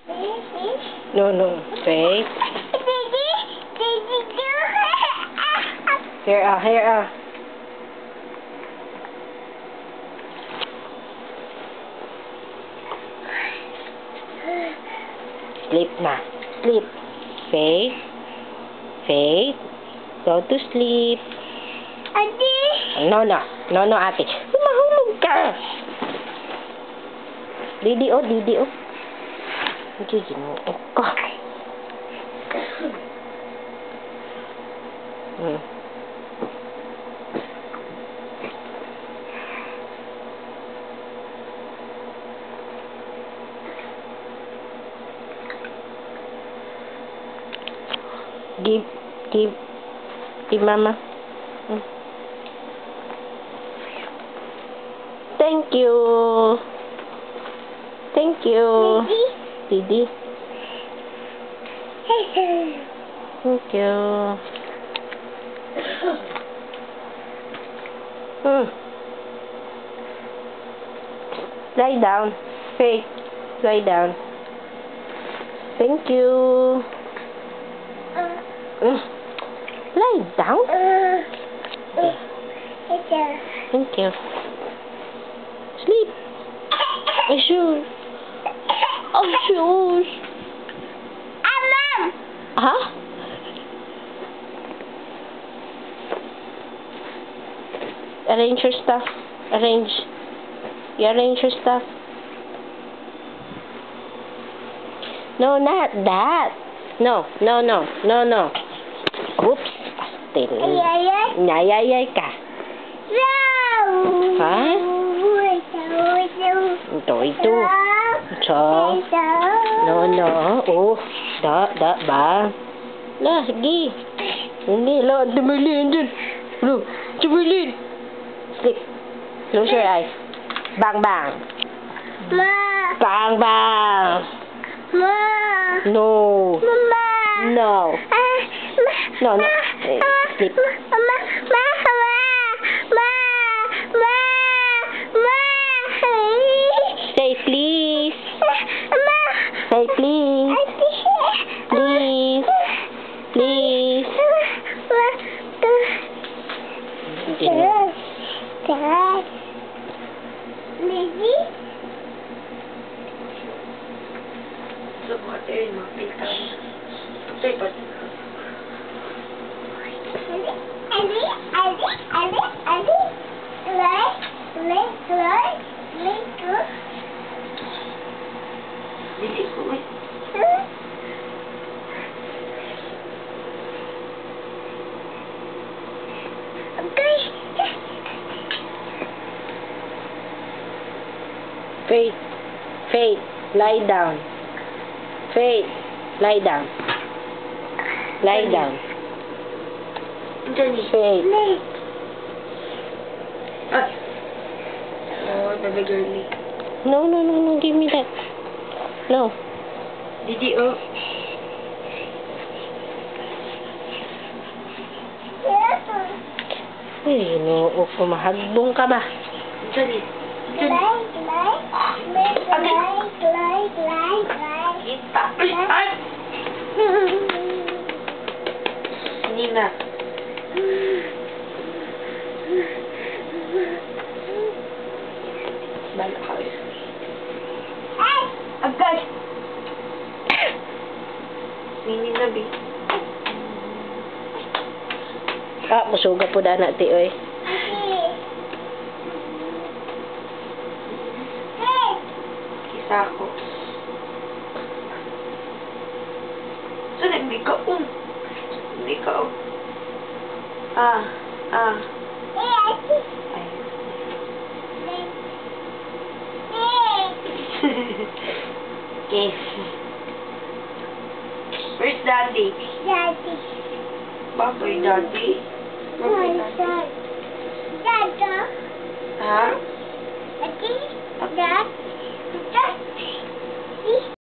No, no. Faith. Here, here. Sleep na. Sleep. Faith. Faith. Go to sleep. No, no. No, no, ate. Mahulog ka. Didi, oh. Didi, oh. Giginuo ka. Give mama. Thank you. Thank you. Didi. Thank you. Lie down. Faith. Lie down. Thank you. Lie down. Thank you. Sleep. Oh, shoes. Oh, shoes. Huh? Arrange your stuff. Arrange. You arrange your stuff. No, not that. No, no, no, no, no. Oops. Pastil. Nyayayay ka. Ha? Ito. So, no, no. Oh, da ba? La, sige. Hindi, la, dumalin dyan. Lo, dumalin. Sleep. Close your eyes. Bang, bang. Ma. Bang, bang. Ma. No. Mama. No. No, no. Sleep. Mama. Say please. Say please. Please. Please. Faith. Faith. Lie down. Faith. Lie down. Lie down. Faith. Oh, baby girlie. No, no, no, no. Give me that. No. Didi, oh. Ay, no. Kumahagbong ka ba? Dali. Kita. Ay! Nina. Bala ka. Agad! Nini na, bi. Musuga po na natin, oy. Kisa ako. So, hindi ka, Hindi ka, Ay. Okay. Where's Daddy? Baboy Daddy? Baboy Daddy? Ha? Daddy?